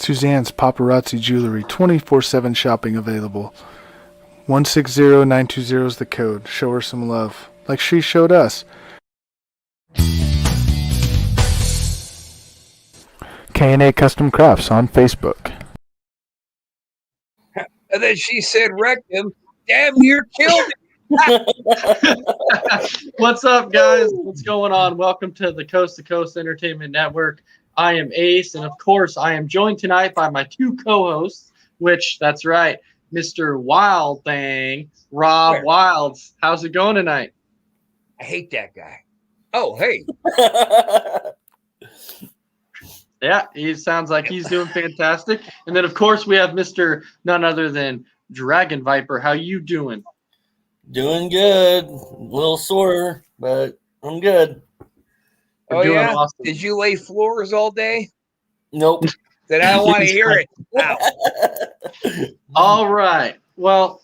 Suzanne's Paparazzi Jewelry, 24/7 shopping available. 160920 is the code. Show her some love, like she showed us. K&A Custom Crafts on Facebook. And then she said, rectum, damn near killed me. What's up, guys? What's going on? Welcome to the Coast to Coast Entertainment Network. I am Ace, and of course, I am joined tonight by my two co-hosts, which, that's right, Mr. Wild Thing, Rob Wilds. How's it going tonight? I hate that guy. Oh, hey. Yeah, he sounds like he's doing fantastic. And then, of course, we have Mr. none other than Dragon Viper. How you doing? Doing good. A little sore, but I'm good. Oh, yeah? Awesome. Did you lay floors all day? Nope. Then I don't want to hear it. Wow. All right. Well,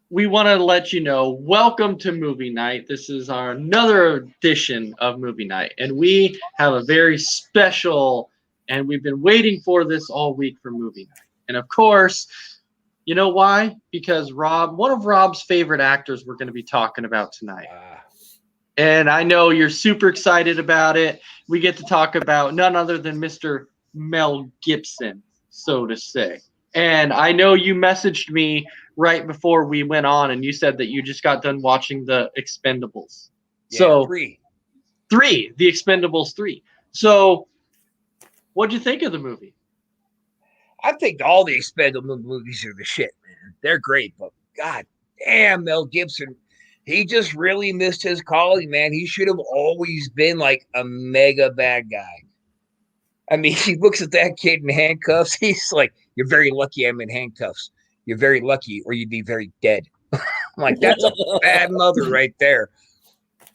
we want to let you know, welcome to Movie Night. This is our another edition of Movie Night. And we have a very special, and we've been waiting for this all week for Movie Night. And of course, you know why? Because Rob, one of Rob's favorite actors we're going to be talking about tonight. And I know you're super excited about it. We get to talk about none other than Mr. Mel Gibson, so to say. And I know you messaged me right before we went on, and you said that you just got done watching The Expendables. Yeah, so three, The Expendables 3. So what'd you think of the movie? I think all the Expendables movies are the shit, man. They're great, but god damn, Mel Gibson, he just really missed his calling, man. He should have always been like a mega bad guy. I mean, he looks at that kid in handcuffs. He's like, you're very lucky I'm in handcuffs. You're very lucky, or you'd be very dead. I'm like, that's a bad mother right there.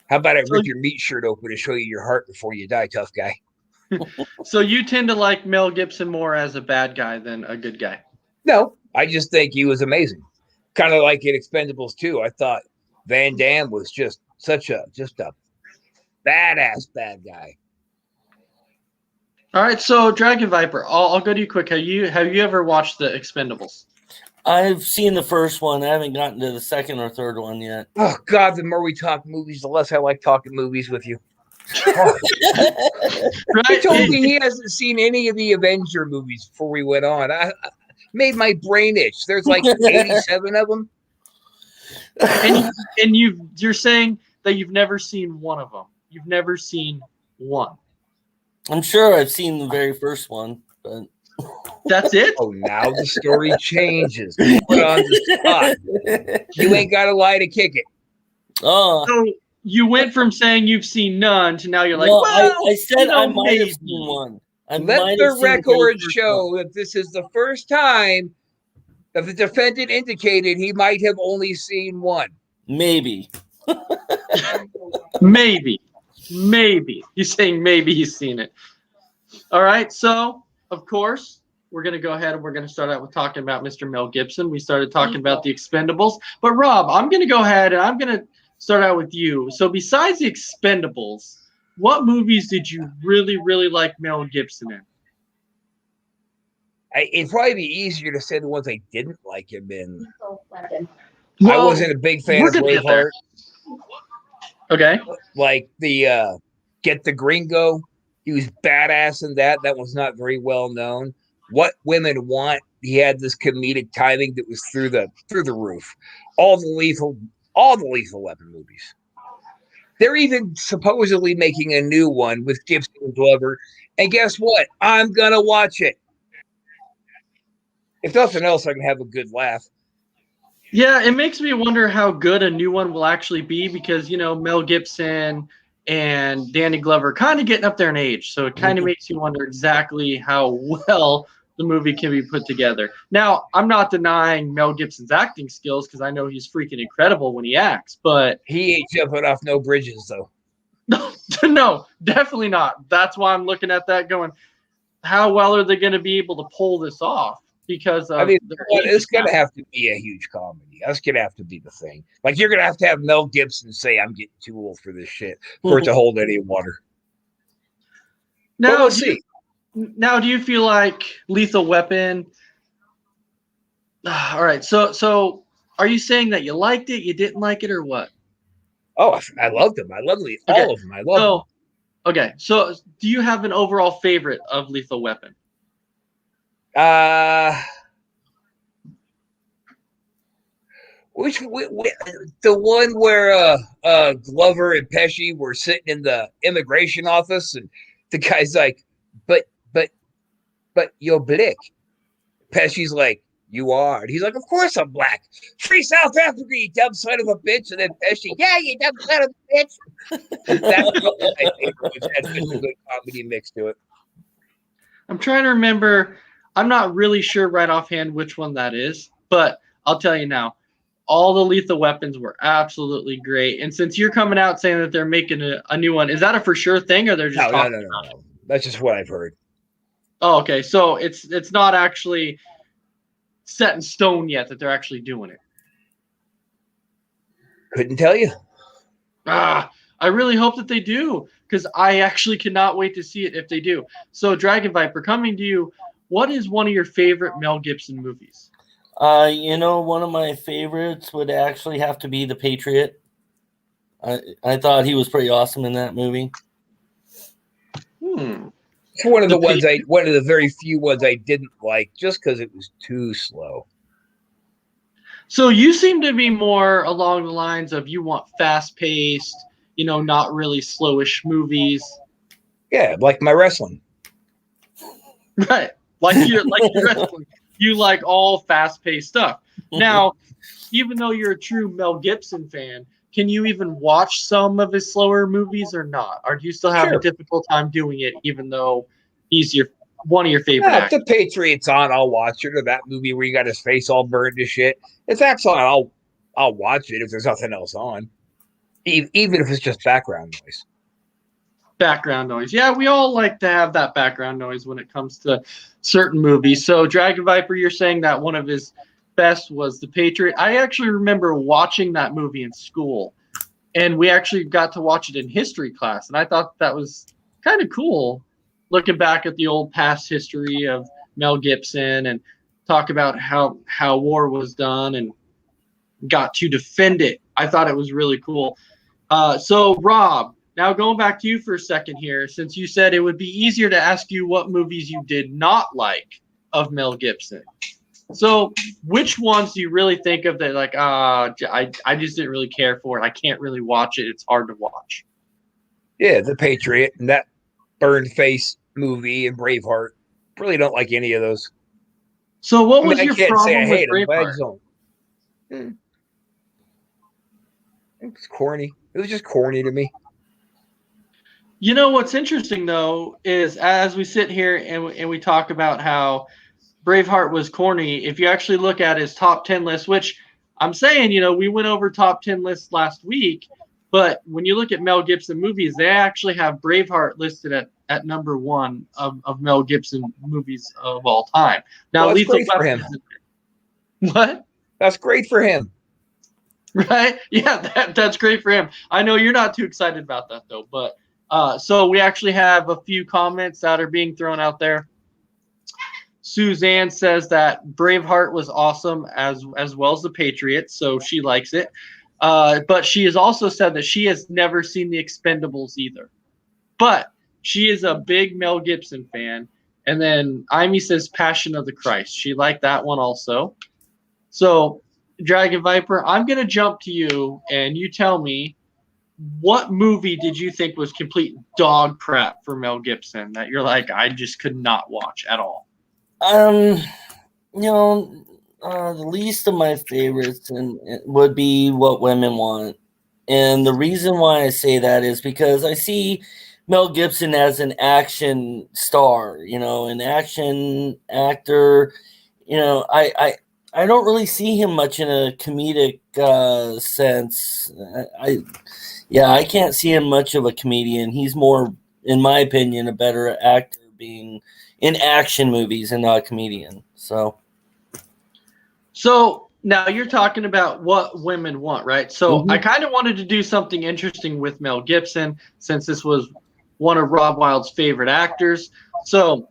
How about I rip your meat shirt open to show you your heart before you die, tough guy? So you tend to like Mel Gibson more as a bad guy than a good guy? No, I just think he was amazing. Kind of like in Expendables 2. I thought Van Damme was just a badass bad guy. All right, so Dragon Viper, I'll go to you quick. Have you ever watched The Expendables? I've seen the first one. I haven't gotten to the second or third one yet. Oh God, the more we talk movies, the less I like talking movies with you. He told me he hasn't seen any of the Avenger movies before we went on. I made my brain itch. There's like 87 of them. And you're saying that you've never seen one of them. You've never seen one. I'm sure I've seen the very first one, but that's it. Oh, now the story changes. Put on the spot. You ain't got to lie to kick it. Oh, so you went from saying you've seen none to now you're like, well, well, I said I might have seen one. Let the record show that this is the first time that the defendant indicated he might have only seen one. Maybe. Maybe. He's saying maybe he's seen it. All right. So, of course, we're going to go ahead and we're going to start out with talking about Mr. Mel Gibson. We started talking about The Expendables. But, Rob, I'm going to go ahead and I'm going to start out with you. So, besides The Expendables, what movies did you really, really like Mel Gibson in? It'd probably be easier to say the ones I didn't like him in. Well, I wasn't a big fan of Braveheart. Okay. Like the Get the Gringo. He was badass in that. That was not very well known. What Women Want. He had this comedic timing that was through the roof. All the Lethal Weapon movies. They're even supposedly making a new one with Gibson and Glover. And guess what? I'm gonna watch it. If nothing else, I can have a good laugh. Yeah, it makes me wonder how good a new one will actually be because, you know, Mel Gibson and Danny Glover kind of getting up there in age. So it kind of makes you wonder exactly how well the movie can be put together. Now, I'm not denying Mel Gibson's acting skills because I know he's freaking incredible when he acts, but he ain't jumping off no bridges, though. No, definitely not. That's why I'm looking at that going, how well are they going to be able to pull this off? Because I mean, it's going to have to be a huge comedy. That's going to have to be the thing. Like, you're going to have Mel Gibson say, I'm getting too old for this shit for it to hold any water. Now, we'll see. Now, do you feel like Lethal Weapon? All right. So are you saying that you liked it, you didn't like it, or what? Oh, I loved them. I love Okay. all of them. I love them. So, okay. So, do you have an overall favorite of Lethal Weapon? The one where Glover and Pesci were sitting in the immigration office, and the guy's like, but you're black. Pesci's like, you are. And he's like, of course I'm black. Free South Africa, you dumb son of a bitch. And then Pesci, yeah, you dumb son of a bitch. That's my favorite, which had such a good comedy mix to it. I'm trying to remember. I'm not really sure right offhand which one that is, but I'll tell you now. All the Lethal Weapons were absolutely great. And since you're coming out saying that they're making a new one, is that a for sure thing, or they're just talking about it? No. That's just what I've heard. Oh, okay. So it's not actually set in stone yet that they're actually doing it. Couldn't tell you. I really hope that they do, because I actually cannot wait to see it if they do. So, Dragon Viper, coming to you, what is one of your favorite Mel Gibson movies? One of my favorites would actually have to be The Patriot. I thought he was pretty awesome in that movie. It's one of the very few ones I didn't like, just because it was too slow. So you seem to be more along the lines of you want fast-paced, not really slowish movies. Yeah, like my wrestling. Right, like your wrestling. You like all fast-paced stuff. Now, even though you're a true Mel Gibson fan, can you even watch some of his slower movies or not? Or do you still have a difficult time doing it, even though he's one of your favorite actors? If the Patriot's on, I'll watch it. Or that movie where you got his face all burned to shit. If that's on, I'll watch it if there's nothing else on. Even if it's just background noise. Background noise. Yeah, we all like to have that background noise when it comes to certain movies. So Dragon Viper, you're saying that one of his best was The Patriot. I actually remember watching that movie in school, and we actually got to watch it in history class, and I thought that was kind of cool, looking back at the old past history of Mel Gibson and talk about how war was done and got to defend it. I thought it was really cool. So Rob, now going back to you for a second here, since you said it would be easier to ask you what movies you did not like of Mel Gibson. So which ones do you really think of that like, I just didn't really care for it. I can't really watch it. It's hard to watch. Yeah, The Patriot and that burned face movie and Braveheart. Really don't like any of those. So what was your problem with Braveheart? It's corny. It was just corny to me. You know what's interesting though is as we sit here and we talk about how Braveheart was corny, if you actually look at his top 10 list, which I'm saying, we went over top 10 lists last week, but when you look at Mel Gibson movies, they actually have Braveheart listed at number 1 of Mel Gibson movies of all time. Now, that's great for him. What? That's great for him. Right? Yeah, that's great for him. I know you're not too excited about that though, but so we actually have a few comments that are being thrown out there. Suzanne says that Braveheart was awesome as well as The Patriot, so she likes it. But she has also said that she has never seen The Expendables either. But she is a big Mel Gibson fan. And then Amy says Passion of the Christ. She liked that one also. So, Dragon Viper, I'm going to jump to you, and you tell me, what movie did you think was complete dog crap for Mel Gibson that you're like, I just could not watch at all? The least of my favorites would be What Women Want. And the reason why I say that is because I see Mel Gibson as an action star, an action actor. I don't really see him much in a comedic sense. I can't see him much of a comedian. He's more, in my opinion, a better actor being in action movies and not a comedian. So now you're talking about What Women Want, right? So I kind of wanted to do something interesting with Mel Gibson since this was one of Rob Wild's favorite actors. So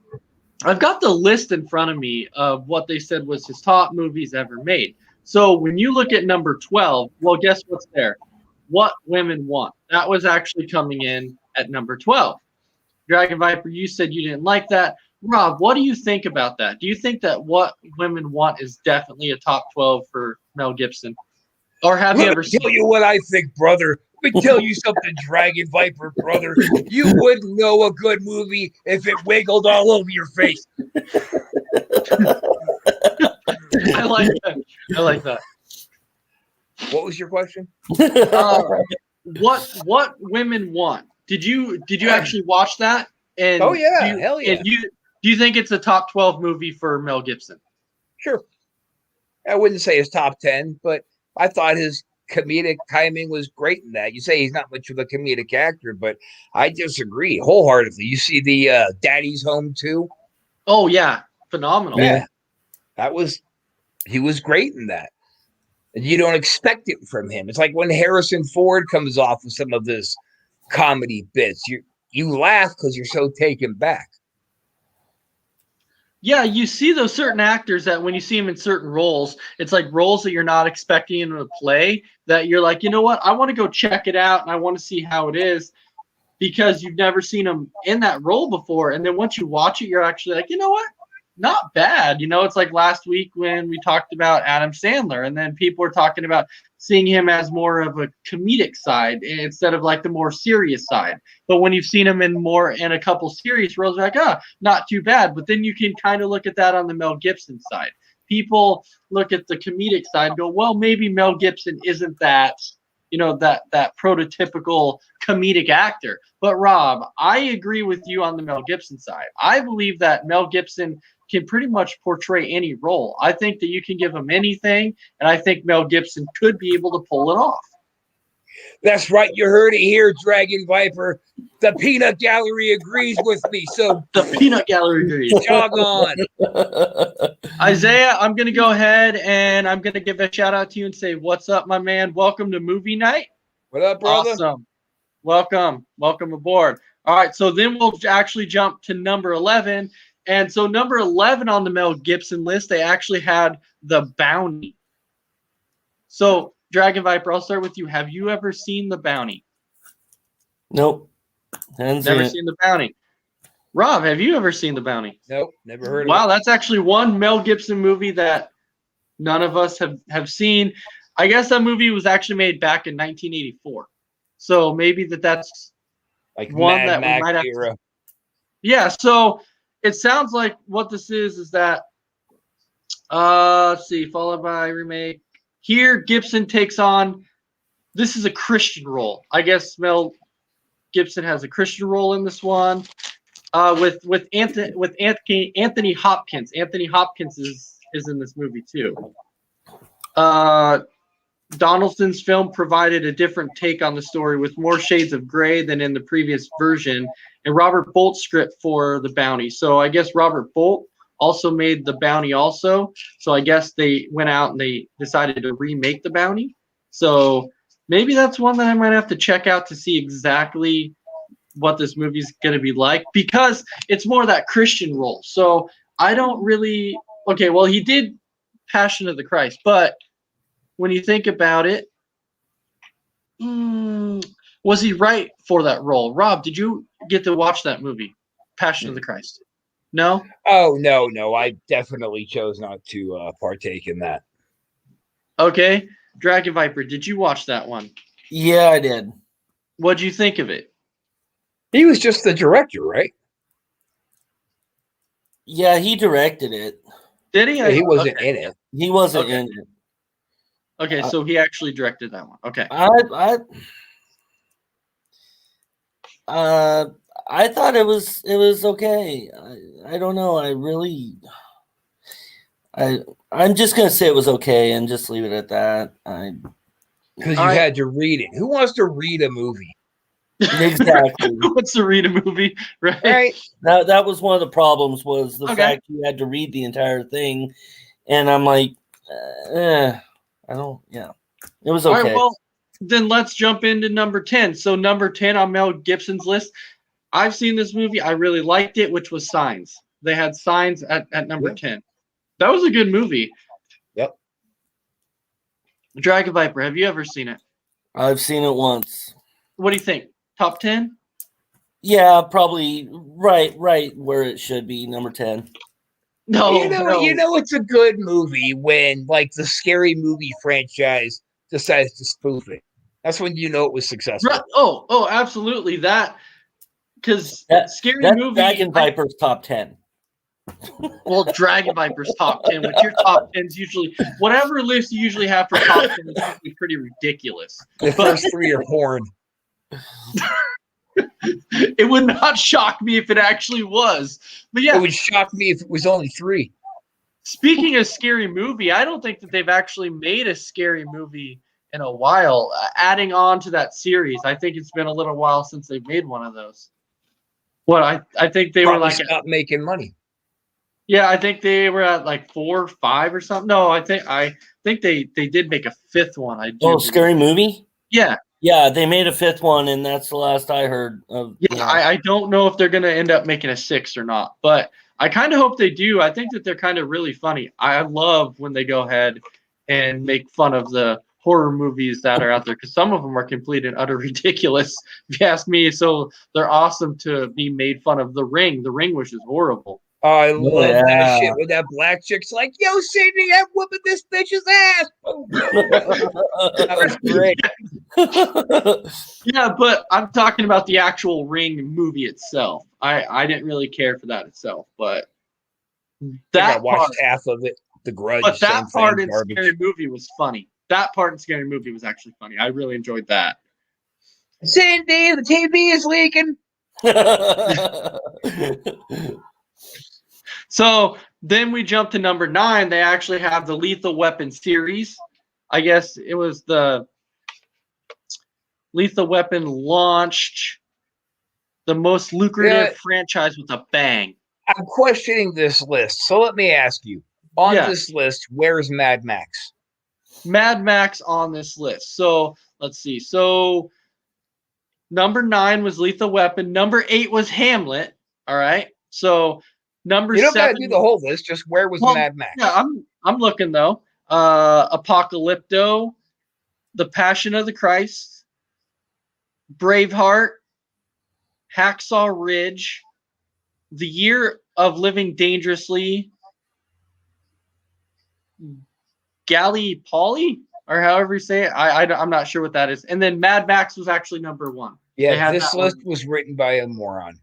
I've got the list in front of me of what they said was his top movies ever made. So when you look at number 12, well, guess what's there? What Women Want. That was actually coming in at number 12. Dragon Viper, you said you didn't like that. Rob, what do you think about that? Do you think that What Women Want is definitely a top 12 for Mel Gibson? Or have you Let ever me seen tell you what I think, brother. Let me tell you something, Dragon Viper, brother. You wouldn't know a good movie if it wiggled all over your face. I like that. I like that. What was your question? What Women Want? Did you actually watch that? And Oh, yeah. Hell yeah. And do you think it's a top 12 movie for Mel Gibson? Sure. I wouldn't say his top 10, but I thought his comedic timing was great in that. You say he's not much of a comedic actor, but I disagree wholeheartedly. You see the Daddy's Home too? Oh yeah, phenomenal. Yeah. He was great in that. And you don't expect it from him. It's like when Harrison Ford comes off with some of his comedy bits. You laugh because you're so taken back. Yeah, you see those certain actors that when you see them in certain roles, it's like roles that you're not expecting them to play, that you're like, you know what, I want to go check it out and I want to see how it is, because you've never seen them in that role before. And then once you watch it, you're actually like, you know what, not bad. You know, it's like last week when we talked about Adam Sandler, and then people were talking about seeing him as more of a comedic side instead of like the more serious side. But when you've seen him in a couple serious roles, you're like, not too bad. But then you can kind of look at that on the Mel Gibson side. People look at the comedic side and go, well, maybe Mel Gibson isn't that, you know, that prototypical comedic actor. But Rob, I agree with you on the Mel Gibson side. I believe that Mel Gibson can pretty much portray any role. I think that you can give him anything, and I think Mel Gibson could be able to pull it off. That's right. You heard it here, Dragon Viper. The Peanut Gallery agrees with me. So The Peanut Gallery agrees. jog on. Isaiah, I'm going to go ahead and I'm going to give a shout out to you and say, what's up, my man? Welcome to movie night. What up, brother? Awesome. Welcome aboard. All right, so then we'll actually jump to number 11. And so number 11 on the Mel Gibson list, they actually had The Bounty. So, Dragon Viper, I'll start with you. Have you ever seen The Bounty? Nope. Never seen The Bounty. Rob, have you ever seen The Bounty? Nope, never heard of it. Wow, that's actually one Mel Gibson movie that none of us have seen. I guess that movie was actually made back in 1984. So maybe that's Like one Mad that we Max might have era. to. Yeah, so it sounds like what this is that let's see, followed by remake. Here Gibson takes on, this is a Christian role. I guess Mel Gibson has a Christian role in this one. With Anthony Hopkins. Anthony Hopkins is in this movie too. Donaldson's film provided a different take on the story with more shades of gray than in the previous version, and Robert Bolt's script for The Bounty. So I guess Robert Bolt also made The Bounty also. So I guess they went out and they decided to remake The Bounty. So maybe that's one that I might have to check out to see exactly what this movie's going to be like, because it's more that Christian role. So I don't really, okay, well, he did Passion of the Christ, but when you think about it, was he right for that role? Rob, did you get to watch that movie, Passion of the Christ? No? Oh, no. I definitely chose not to partake in that. Okay. Dragon Viper, did you watch that one? Yeah, I did. What'd you think of it? He was just the director, right? Yeah, he directed it. Did he? He wasn't Okay. in it. He wasn't Okay. in it. Okay, so he actually directed that one. Okay. I thought it was okay. I don't know. I'm just gonna say it was okay and just leave it at that. Because you had to read it. Who wants to read a movie? Exactly. Who wants to read a movie? Right. Right. That was one of the problems, was the Okay. fact you had to read the entire thing, and I'm like, I don't. Yeah, it was okay. All right, well, then let's jump into number 10. So number 10 on Mel Gibson's list, I've seen this movie. I really liked it, which was Signs. They had Signs at number 10. That was a good movie. Yep. Dragon Viper, have you ever seen it? I've seen it once. What do you think? Top 10? Yeah, probably right where it should be, number 10. No, You know, it's a good movie when like the Scary Movie franchise decides to spoof it. That's when you know it was successful. Right. Oh, absolutely. That because Scary That's Movie. Dragon Viper's top 10. Well, Dragon Viper's top 10, which your top 10's usually whatever list you usually have for top 10 is usually pretty ridiculous. The first three are porn. It would not shock me if it actually was. But yeah, It would shock me if it was only 3. speaking of Scary Movie, I don't think that they've actually made a Scary Movie in a while. Adding on to that series, I think it's been a little while since they've made one of those. What I think they Probably were like, stopped making money. yeah, I think they were at like 4 or 5 or something. No, I think they did make a 5th one. I do. Oh, Scary Movie? Yeah, Yeah, they made a 5th one, and that's the last I heard of. yeah. I don't know if they're gonna end up making a 6th or not, but I kind of hope they do. I think that they're kind of really funny. I love when they go ahead and make fun of the horror movies that are out there because some of them are complete and utter ridiculous, if you ask me. So they're awesome to be made fun of. The Ring, which is horrible. Oh, I love that yeah. shit when that black chick's like, "Yo, Sydney, I'm whooping this bitch's ass." Boom. That was great. Yeah, but I'm talking about the actual Ring movie itself. I didn't really care for that itself, but I that watched part, half of it. The Grudge. but that same part thing, in garbage. Scary Movie was funny. That part in Scary Movie was actually funny. I really enjoyed that. Cindy, the TV is leaking. So then we jump to number 9. They actually have the Lethal Weapon series. I guess it was the Lethal Weapon launched the most lucrative franchise with a bang. I'm questioning this list, so let me ask you: on Yeah. this list, where's Mad Max? Mad Max on this list. So let's see. So number 9 was Lethal Weapon. Number 8 was Hamlet. All right. So number You don't 7. gotta do the whole list. Just where was Well, Mad Max? Yeah, I'm looking though. Apocalypto, The Passion of the Christ, Braveheart, Hacksaw Ridge, The Year of Living Dangerously, Gallipoli, or however you say it. I'm not sure what that is. And then Mad Max was actually number 1. They Yeah, had this that list one. was written by a moron.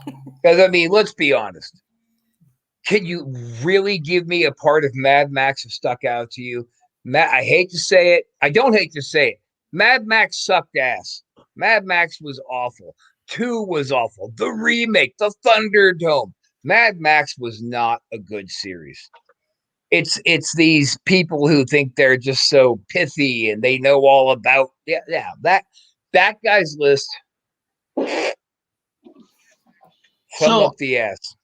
Because I mean, let's be honest. Can you really give me a part of Mad Max that stuck out to you? I hate to say it. I don't hate to say it. Mad Max sucked ass. Mad Max was awful. 2 was awful. The remake, the Thunderdome. Mad Max was not a good series. It's these people who think they're just so pithy and they know all about that guy's list. Thumb up the ass.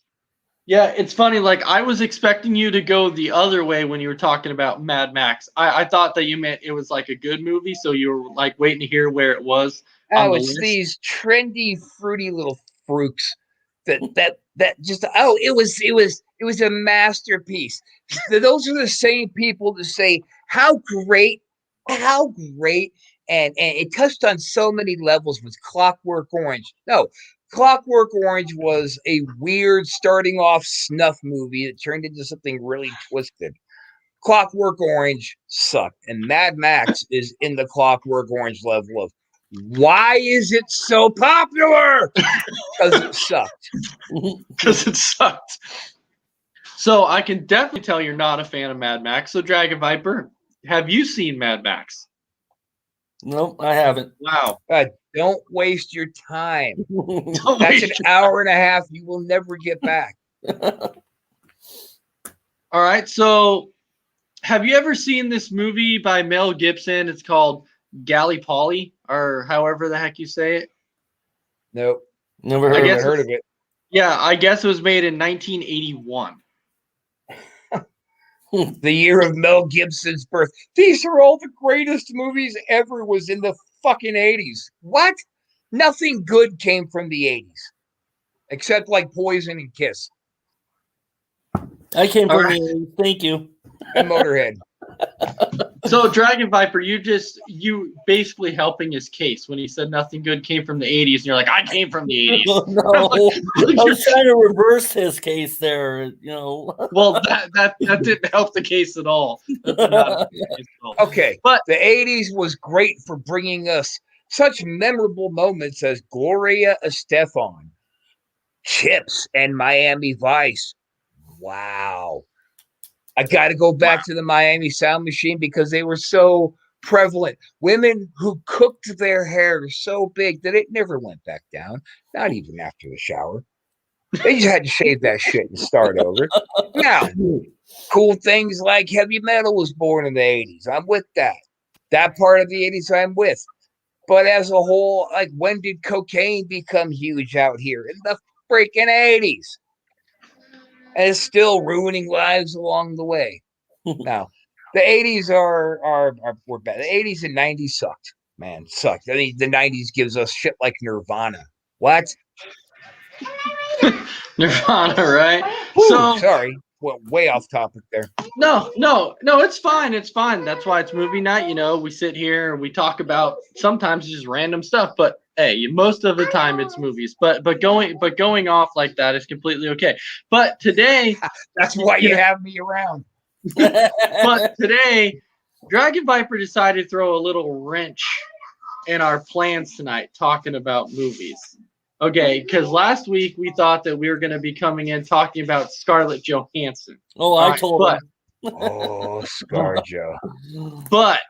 Yeah, it's funny. Like I was expecting you to go the other way when you were talking about Mad Max. I thought that you meant it was like a good movie, so you were like waiting to hear where it was. Oh, it's these trendy, fruity little fruits that just it was a masterpiece. Those are the same people that say how great, and it touched on so many levels with Clockwork Orange. No, Clockwork Orange was a weird starting off snuff movie that turned into something really twisted. Clockwork Orange sucked, and Mad Max is in the Clockwork Orange level of why is it so popular? Because it sucked. Because it sucked. So I can definitely tell you're not a fan of Mad Max. So Dragon Viper, have you seen Mad Max? Nope, I haven't. Wow. Don't waste your time. Don't That's waste an hour and a half you will never get back. All right. So have you ever seen this movie by Mel Gibson? It's called Gallipoli, or however the heck you say it. Nope. Never I heard guess of it. heard of it. Yeah, I guess it was made in 1981. The year of Mel Gibson's birth. These are all the greatest movies ever was in the fucking 80s. What? Nothing good came from the 80s, except like Poison and Kiss I came All from right. the thank you. and Motorhead. So Dragon Viper, you basically helping his case when he said nothing good came from the 80s, and you're like, I came from the 80s. No, I was trying to reverse his case there. You know. Well, that didn't help the case at all. That did not help the case at all. Okay, But- the 80s was great for bringing us such memorable moments as Gloria Estefan, Chips, and Miami Vice. Wow. I got to go back to the Miami Sound Machine because they were so prevalent. Women who cooked their hair so big that it never went back down, not even after the shower. They just had to shave that shit and start over. Now, cool things like heavy metal was born in the 80s. I'm with that. That part of the 80s I'm with. But as a whole, like, when did cocaine become huge out here? In the freaking 80s. And it's still ruining lives along the way. Now, the 80s were bad. The 80s and 90s sucked. Man, sucked. I mean, the 90s gives us shit like Nirvana. What? Nirvana, right? Whew, So sorry. Well, way off topic there. no, it's fine. It's fine. That's why it's movie night. You know, we sit here and we talk about sometimes just random stuff, but hey, most of the time it's movies. But going off like that is completely okay. But today, That's why you have me around. but today, Dragon Viper decided to throw a little wrench in our plans tonight, talking about movies. Okay, because last week we thought that we were going to be coming in talking about Scarlett Johansson. Oh, I told him. Oh, ScarJo. But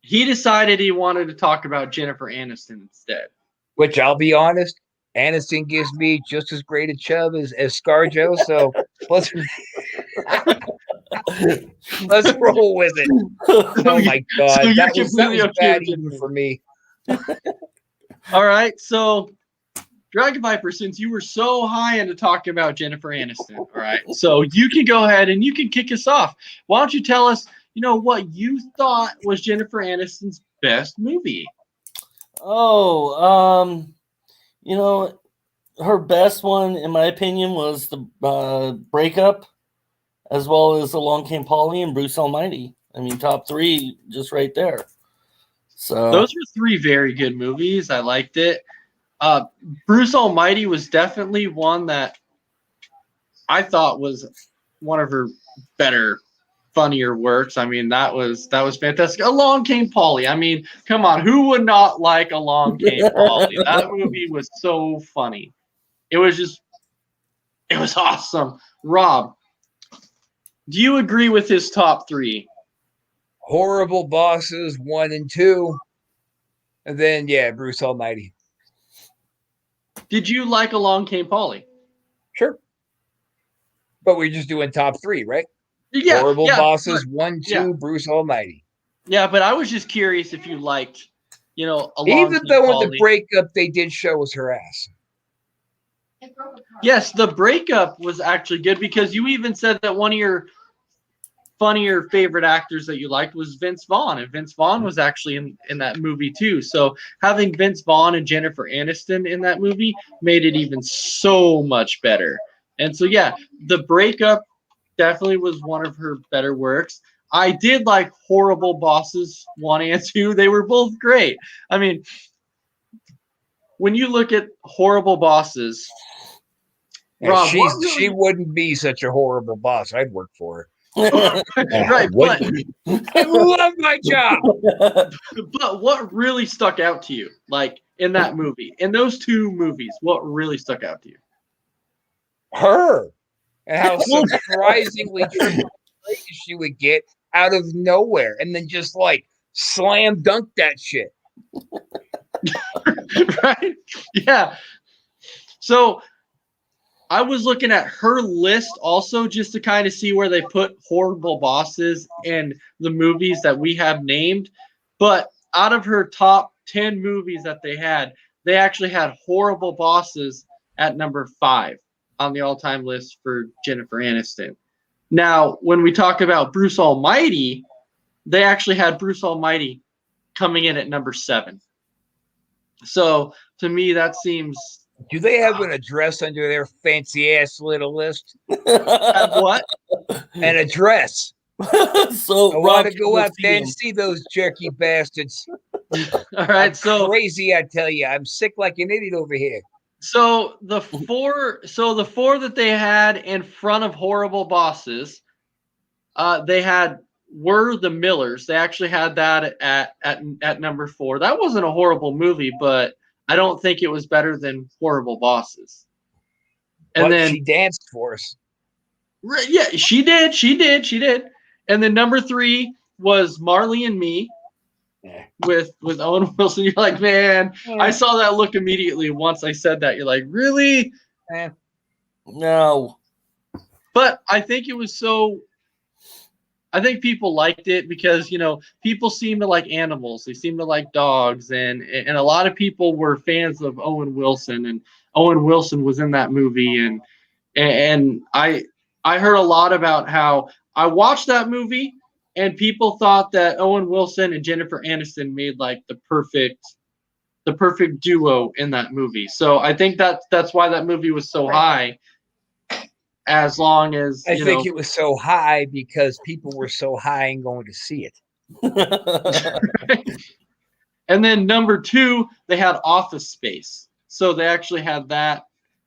he decided he wanted to talk about Jennifer Aniston instead. Which I'll be honest, Aniston gives me just as great a chub as ScarJo. So let's roll with it. Oh my god, So you're that was completely okay bad with even it. for me. All right, so Dragon Viper, since you were so high into talking about Jennifer Aniston, all right, so you can go ahead and you can kick us off. Why don't you tell us, what you thought was Jennifer Aniston's best movie? Oh, her best one, in my opinion, was the Breakup, as well as Along Came Polly and Bruce Almighty. I mean, top three, just right there. So Those were three very good movies. I liked it. Bruce Almighty was definitely one that I thought was one of her better, funnier works. I mean, that was fantastic. Along Came Polly. I mean, come on, who would not like Along Came Polly? That movie was so funny. It was awesome. Rob, do you agree with his top three? Horrible Bosses 1 and 2, and then Bruce Almighty. Did you like Along Came Polly? Sure, but we're just doing top three, right? Yeah. Horrible yeah, Bosses but- 1, 2, yeah. Bruce Almighty. Yeah, but I was just curious if you liked, Along Even Came though in Polly. the breakup they did show us her ass. Yes, the breakup was actually good because you even said that one of your funnier favorite actors that you liked was Vince Vaughn, and Vince Vaughn was actually in that movie too. So having Vince Vaughn and Jennifer Aniston in that movie made it even so much better. And so the breakup definitely was one of her better works. I did like Horrible Bosses 1 and 2. They were both great. I mean, when you look at Horrible Bosses, And Rob, she what really- she wouldn't be such a horrible boss. I'd work for her. right, What- but I love my job. But what really stuck out to you, like in that movie, in those two movies, what really stuck out to you? Her and how surprisingly triple she would get out of nowhere, and then just like slam dunk that shit. Right? Yeah. So I was looking at her list also just to kind of see where they put Horrible Bosses and the movies that we have named. But out of her top 10 movies that they actually had Horrible Bosses at number 5 on the all-time list for Jennifer Aniston. Now, when we talk about Bruce Almighty, they actually had Bruce Almighty coming in at number 7. So to me, that seems Do they have an address under their fancy ass little list? have what? An address. So I want to Rocky go will out there see and him. see those jerky bastards. All right, I'm so crazy, I tell you. I'm sick like an idiot over here. so the four that they had in front of Horrible Bosses, they had were the Millers. They actually had that at number 4. That wasn't a horrible movie, but I don't think it was better than Horrible Bosses. And But then she danced for us. yeah, she did. And then number 3 was Marley and Me Yeah. with Owen Wilson. You're like, man, I saw that look immediately once I said that. You're like, really? Eh. No. But I think it was so. I think people liked it because people seem to like animals. They seem to like dogs, and a lot of people were fans of Owen Wilson, and Owen Wilson was in that movie, and I heard a lot about how I watched that movie, and people thought that Owen Wilson and Jennifer Aniston made like the perfect duo in that movie. So I think that's why that movie was so high. As long as I think it was so high because people were so high and going to see it. And then number 2, they had Office Space. So they actually had that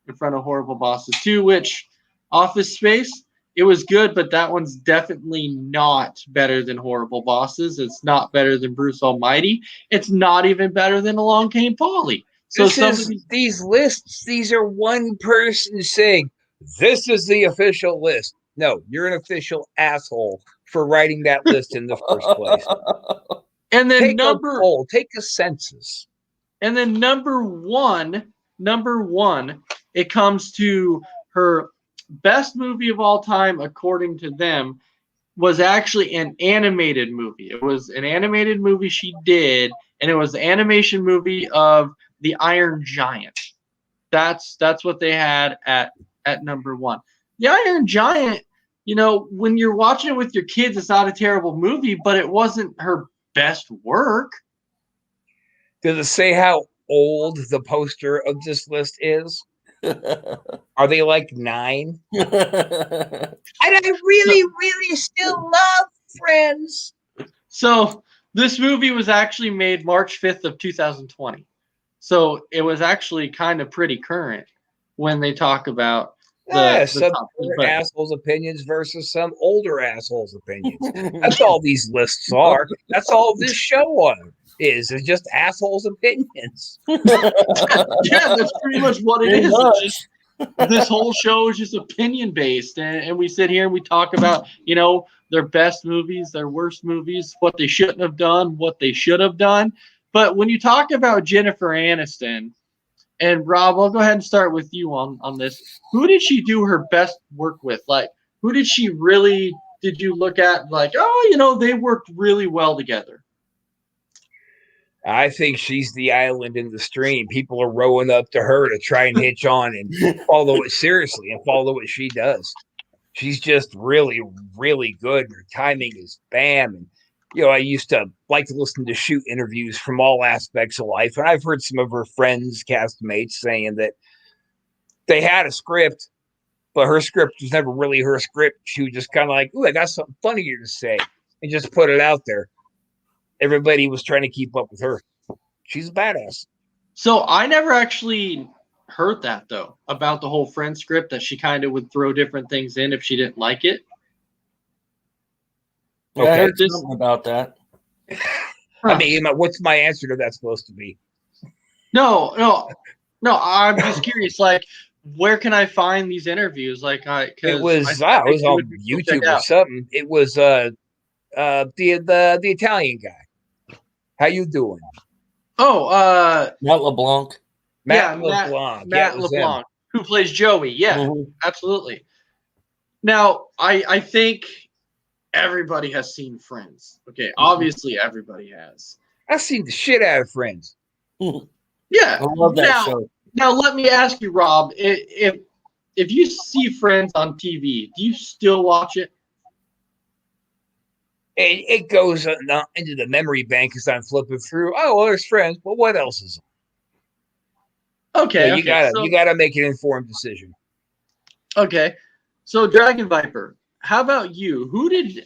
in front of Horrible Bosses 2, which Office Space, it was good, but that one's definitely not better than Horrible Bosses. It's not better than Bruce Almighty. It's not even better than Along Came Polly. So These lists, these are one person saying, this is the official list. No, you're an official asshole for writing that list in the first place. And then take a poll, take a census. And then number one, it comes to her best movie of all time, according to them, was actually an animated movie. It was an animated movie she did, and it was the animation movie of The Iron Giant. That's what they had at number 1. The Iron Giant, when you're watching it with your kids, it's not a terrible movie, but it wasn't her best work. Does it say how old the poster of this list is? Are they like 9? And I really still love Friends. So this movie was actually made March 5th of 2020. So it was actually kind of pretty current when they talk about some assholes' opinions versus some older assholes' opinions. That's all these lists are. That's all this show is just assholes' opinions. Yeah, that's pretty much what it is. This whole show is just opinion based, and we sit here and we talk about their best movies, their worst movies, what they shouldn't have done, what they should have done. But when you talk about Jennifer Aniston, and Rob, I'll go ahead and start with you on this. Who did she do her best work with? Like, who did you look at like, they worked really well together? I think she's the island in the stream. People are rowing up to her to try and hitch on and follow it seriously and follow what she does. She's just really, really good. Her timing is bam. And I used to like to listen to shoot interviews from all aspects of life. And I've heard some of her friends, castmates saying that they had a script, but her script was never really her script. She was just kind of like, ooh, I got something funnier to say, and just put it out there. Everybody was trying to keep up with her. She's a badass. So I never actually heard that, though, about the whole friend script, that she kind of would throw different things in if she didn't like it. Okay. I heard something about that. I mean, what's my answer to that supposed to be? No. I'm just curious. Like, where can I find these interviews? Like, it was on YouTube or something. It was the Italian guy. How you doing? Oh, Matt LeBlanc. Matt LeBlanc, who plays Joey. Yeah, absolutely. Now, I think everybody has seen Friends. Okay, obviously everybody has. I've seen the shit out of Friends. Yeah, I love that show. Now, let me ask you, Rob, if you see Friends on TV, do you still watch it? It goes into the memory bank as I'm flipping through. Oh, well, there's Friends. Well, what else is Okay, So okay. you gotta make an informed decision. Okay. So Dragon Viper, how about you? Who did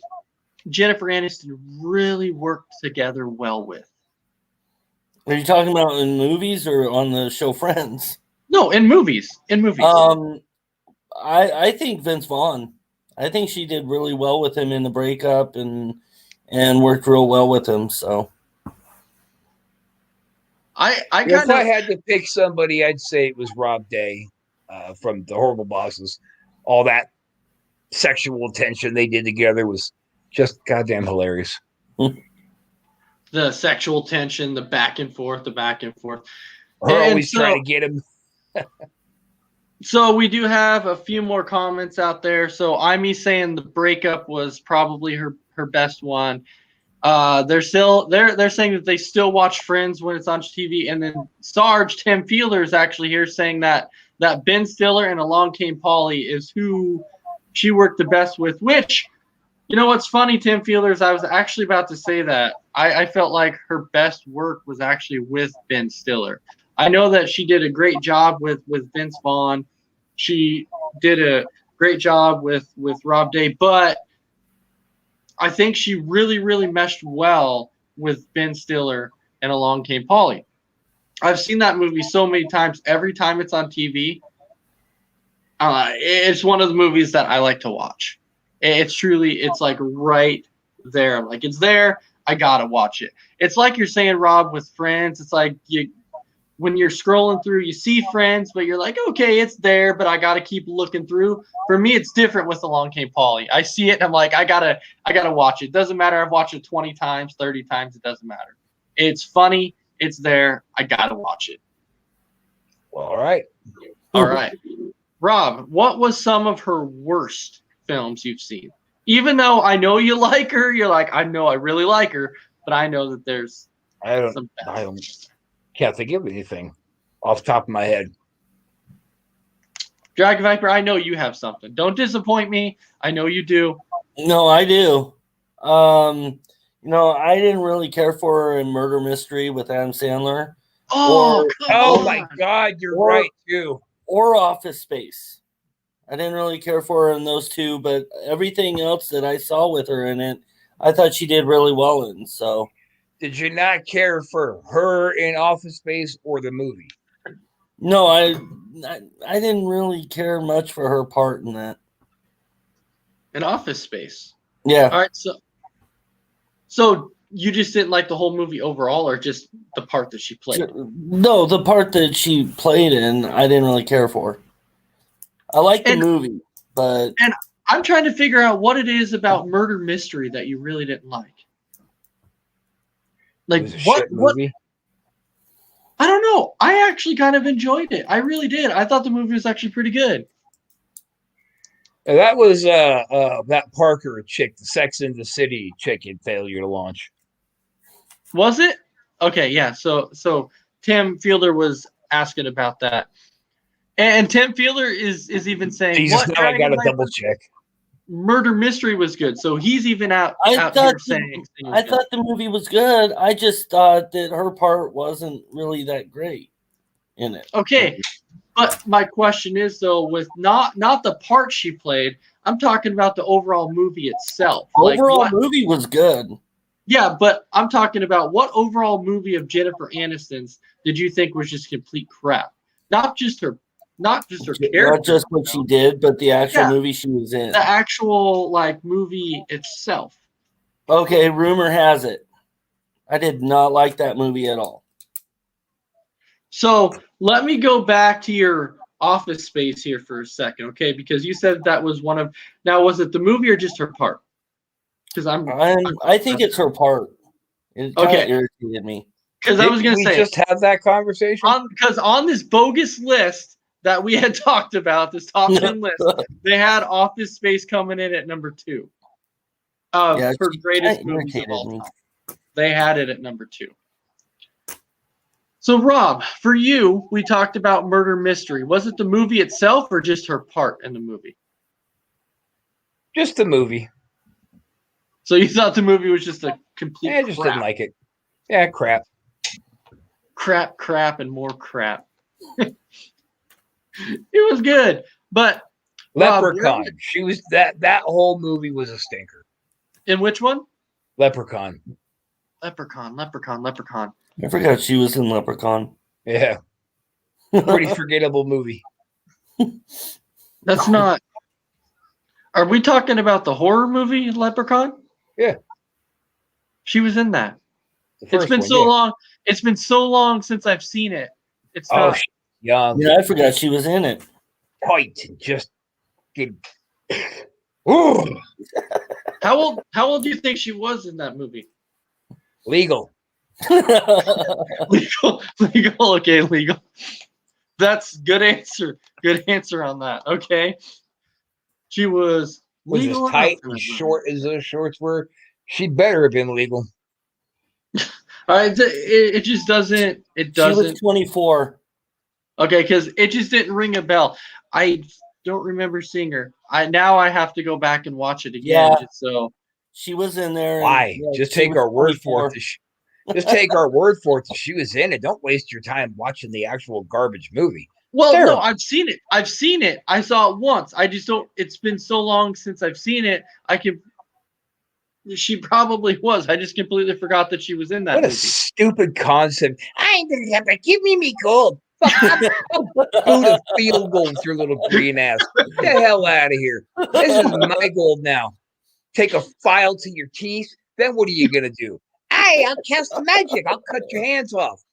Jennifer Aniston really work together well with? Are you talking about in movies or on the show Friends? No, in movies. In movies. I think Vince Vaughn. I think she did really well with him in the breakup and worked real well with him. So I If kind I of had to pick somebody, I'd say it was Rob Day from The Horrible Bosses. All that sexual tension they did together was just goddamn hilarious. the sexual tension, the back and forth, Her And always so- trying to get him. So we do have a few more comments out there. So I'm saying the breakup was probably her best one. They're saying that they still watch Friends when it's on TV, and then Sarge Tim Fielder is actually here saying that Ben Stiller and Along Came Polly is who she worked the best with. Which, you know what's funny, Tim Fielder, is I was actually about to say that I felt like her best work was actually with Ben Stiller. I know that she did a great job with Vince Vaughn. She did a great job with Rob Day, but I think she really, really meshed well with Ben Stiller and Along Came Polly. I've seen that movie so many times. Every time it's on TV, it's one of the movies that I like to watch. It's like right there. Like it's there, I gotta watch it. It's like you're saying, Rob, with Friends. It's like when you're scrolling through, you see Friends, but you're like, okay, it's there, but I got to keep looking through. For me, it's different with Along Came Polly. I see it, and I'm like, I gotta watch it. Doesn't matter. I've watched it 20 times, 30 times. It doesn't matter. It's funny. It's there. I gotta watch it. Well, all right. All right, Rob, what was some of her worst films you've seen? Even though I know you like her, you're like, I know I really like her, but I know that there's some bad ones. Can't think of anything off the top of my head. Dragon Viper, I know you have something. Don't disappoint me. I know you do. no, I do. I didn't really care for her in Murder Mystery with Adam Sandler Oh, Or- come Oh on. my God, you're Or- right too. or Office Space. I didn't really care for her in those two, but everything else that I saw with her in it, I thought she did really well in. So Did you not care for her in Office Space or the movie? no, I didn't really care much for her part in that. An Office Space. Yeah. All right, so you just didn't like the whole movie overall, or just the part that she played? No, the part that she played in, I didn't really care for. I liked the And- movie, but I'm trying to figure out what it is about Murder Mystery that you really didn't like. It Like was a what? shit What? movie. I don't know. I actually kind of enjoyed it. I really did. I thought the movie was actually pretty good. And that was that Parker chick, the Sex in the City chick in Failure to Launch. Was it? Okay, yeah. So Tim Fielder was asking about that, and Tim Fielder is even saying, Jesus, "What? now I got to Dragon Viper double check. Murder Mystery was good." So he's even out I here thought saying it was I good. thought the movie was good. I just thought that her part wasn't really that great in it. Okay, but my question is though, with not the part she played, I'm talking about the overall movie itself. Like, Overall what- movie was good. yeah, but I'm talking about what overall movie of Jennifer Aniston's did you think was just complete crap? Not just her character, Not just what she did, but the actual Yeah. movie she was in. the actual like movie itself. Okay, rumor has it. I did not like that movie at all. So let me go back to your Office Space here for a second, okay? Because you said that was one of. Now, was it the movie or just her part? Because I think it's her part. It kind of Okay. irritated me. because I was Didn't gonna we say just have that conversation? because on this bogus list that we had talked about, this top 10 list, they had Office Space coming in at number 2 of Yeah, her she greatest kinda movies of irritated all me. time. They had it at number 2. So, Rob, for you, we talked about Murder Mystery. Was it the movie itself or just her part in the movie? Just the movie. So you thought the movie was just a complete I just crap. didn't like it. Yeah, crap. Crap, and more crap. It was good, but Rob, Leprechaun. She was that whole movie was a stinker. in which one? Leprechaun. Leprechaun. I forgot she was in Leprechaun. Yeah. Pretty forgettable movie. That's not. Are we talking about the horror movie Leprechaun? Yeah. She was in that. The It's first been one, so yeah. long. It's been so long since I've seen it. It's Oh, not. she's young. Yeah, I forgot she was in it. White. Just get. Ooh, How old do you think she was in that movie? legal. Legal. Okay, legal. That's good answer. Good answer on that. Okay. She was Was as legal tight enough in and that movie. short as those shorts were. She better have been legal. It just doesn't. It She was doesn't. 24. Okay, because it just didn't ring a bell. I don't remember seeing her. I have to go back and watch it again. Yeah. Just so She was in there. and, Why? yeah, Just she take was our word for 24. it. Just take our word for it that she was in it. Don't waste your time watching the actual garbage movie. well, Terrible. no, I've seen it. I saw it once. I just don't. It's been so long since I've seen it. She probably was. I just completely forgot that she was in that What a movie. stupid concept. I ain't gonna have to give me gold. Fuck, I'll boot a field goal with your little green ass. Get the hell out of here. This is my gold now. Take a file to your teeth. Then what are you gonna do? Hey, I'll cast magic. I'll cut your hands off.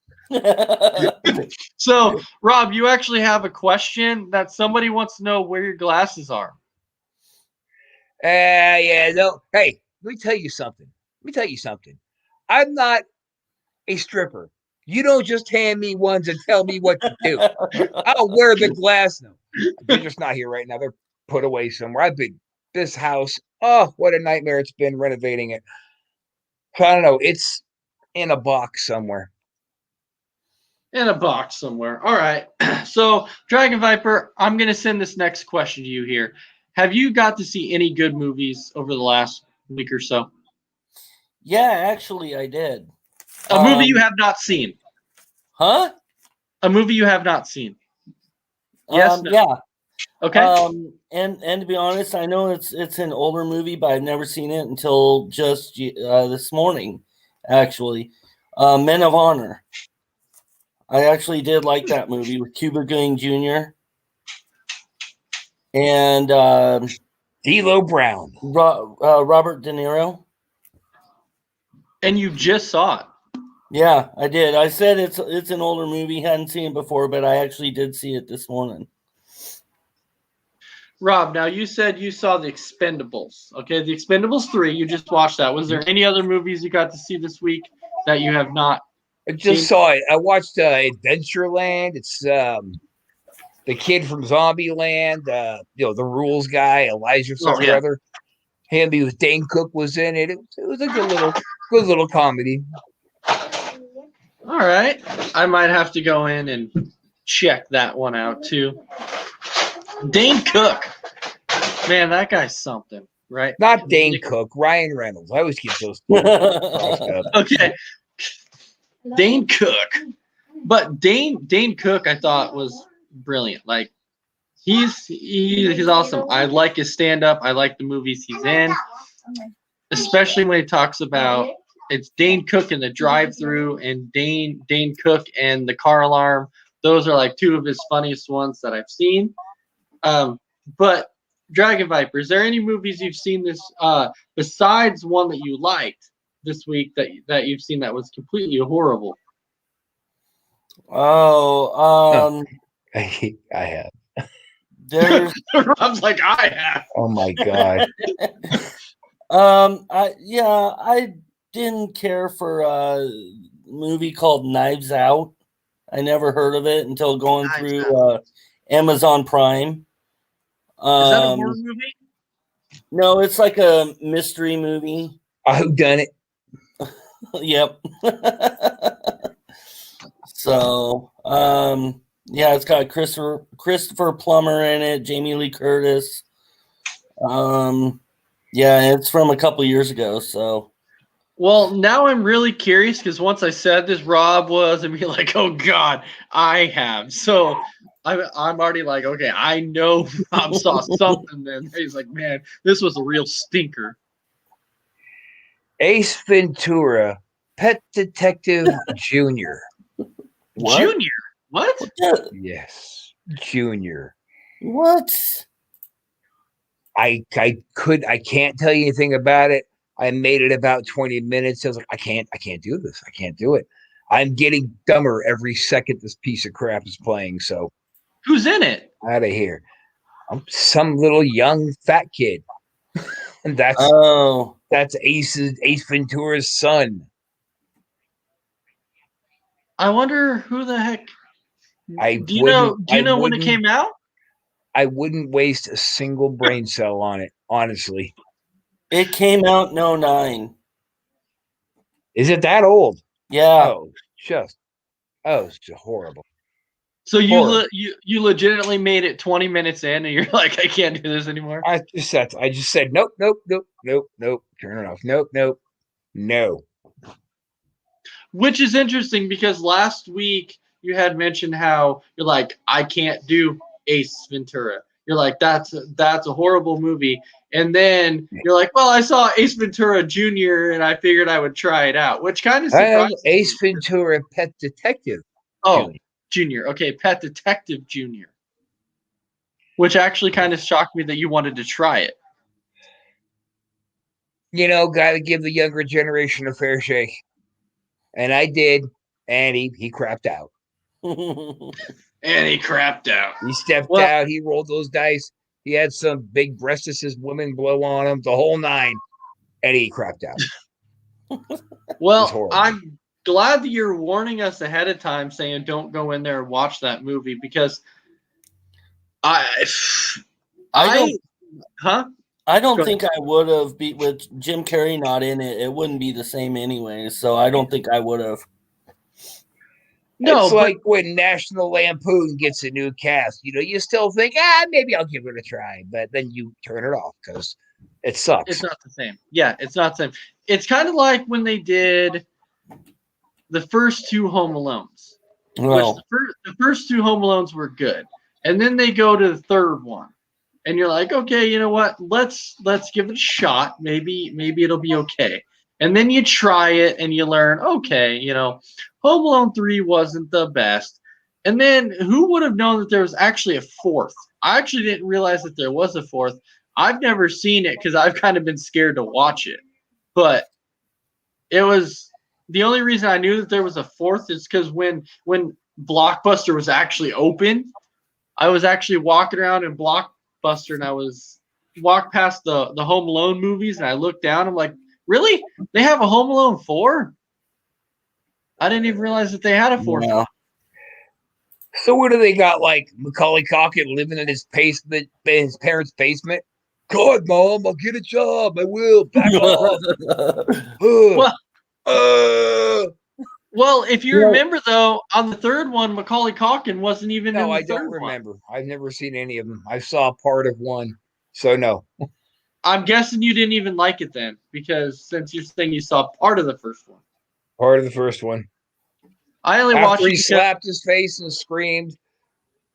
So, Rob, you actually have a question that somebody wants to know where your glasses are. Yeah, no. Hey, let me tell you something. I'm not a stripper. You don't just hand me ones and tell me what to do. I'll wear the glass now. They're just not here right now. They're put away somewhere. I've been this house. Oh, what a nightmare it's been renovating it. I don't know. It's in a box somewhere. In a box somewhere. All right. So, Dragon Viper, I'm going to send this next question to you here. Have you got to see any good movies over the last week or so? Yeah, actually, I did. A movie you have not seen. Huh? A movie you have not seen. Yes. No? Yeah. Okay. And to be honest, I know it's an older movie, but I've never seen it until just this morning, actually. Men of Honor. I actually did like that movie with Cuba Gooding Jr. and D'Lo Brown. Robert De Niro. And you just saw it. Yeah, I did. I said it's an older movie. Hadn't seen it before, but I actually did see it this morning. Rob, now you said you saw The Expendables. Okay, The Expendables 3, you just watched that. Was there any other movies you got to see this week that you have not? I just saw it. I watched Adventureland. It's the kid from Zombieland. The Rules guy, Elijah something or other. Him, he was Dane Cook was in it. It was a good little comedy. All right, I might have to go in and check that one out too. Dane Cook, man, that guy's something, right? Not Dane Cook, Ryan Reynolds. I always keep those two crossed up. Okay, Dane Cook, but Dane Cook, I thought was brilliant. Like he's awesome. I like his stand up. I like the movies he's in, especially when he talks about it's Dane Cook and the drive-through and Dane Cook and the car alarm. Those are like two of his funniest ones that I've seen. But Dragon Viper, is there any movies you've seen this besides one that you liked this week that you've seen that was completely horrible? Oh, I have. there's Rob's like, I have. Oh my god. I didn't care for a movie called Knives Out. I never heard of it until going through Amazon Prime. Is that a horror movie? No, it's like a mystery movie. Who done it? Yep. So, yeah, it's got Christopher Plummer in it, Jamie Lee Curtis. Yeah, it's from a couple years ago. So, well, now I'm really curious because once I said this, Rob was and be like, "Oh God, I have." So, I'm already like, okay, I know Rob saw something. Then he's like, man, this was a real stinker. Ace Ventura, Pet Detective Junior. What? Junior, what? Yes, Junior. What? I can't tell you anything about it. I made it about 20 minutes. I was like, I can't do this. I can't do it. I'm getting dumber every second this piece of crap is playing. So Who's in it? out of here. I'm some little young fat kid. And that's Ace Ventura's son. I wonder who the heck. Do you know when it came out? I wouldn't waste a single brain cell on it, honestly. It came out in 2009. Is it that old? Yeah. It's just horrible. So you legitimately made it 20 minutes in, and you're like, I can't do this anymore. I just said nope. Turn it off. Nope. No. Which is interesting because last week you had mentioned how you're like, I can't do Ace Ventura. You're like, that's a horrible movie. And then you're like, well, I saw Ace Ventura Jr. and I figured I would try it out, which kind of surprised me. Ace Ventura Pet Detective. Oh, Junior. Okay, Pet Detective Jr. Which actually kind of shocked me that you wanted to try it. Got to give the younger generation a fair shake. And I did, and he crapped out. And he crapped out. He stepped out. He rolled those dice. He had some big breasted women blow on him, the whole nine, and he crapped out. Well, I'm glad that you're warning us ahead of time, saying don't go in there and watch that movie because I don't think I would have with Jim Carrey not in it. It wouldn't be the same anyway. So I don't think I would have. No, it's like when National Lampoon gets a new cast. You still think, maybe I'll give it a try, but then you turn it off because it sucks. It's not the same. Yeah, it's not the same. It's kind of like when they did the first two Home Alones. Well, the first two Home Alones were good, and then they go to the third one, and you're like, okay, you know what? Let's give it a shot. Maybe it'll be okay. And then you try it and you learn, okay, Home Alone 3 wasn't the best. And then who would have known that there was actually a fourth? I actually didn't realize that there was a fourth. I've never seen it because I've kind of been scared to watch it. But it was the only reason I knew that there was a fourth is because when Blockbuster was actually open, I was actually walking around in Blockbuster and I walked past the Home Alone movies and I looked down. I'm like, really? They have a Home Alone 4? I didn't even realize that they had a 4th. No. So what do they got? Like Macaulay Culkin living in his basement, his parents' basement? God, Mom, I'll get a job. I will. Back off. Well, if you remember, though, on the third one, Macaulay Culkin wasn't even in the I third don't one. remember. I've never seen any of them. I saw part of one. So, no. I'm guessing you didn't even like it then, because since you're saying you saw part of the first one. Part of the first one. I only After watched he slapped his face and screamed,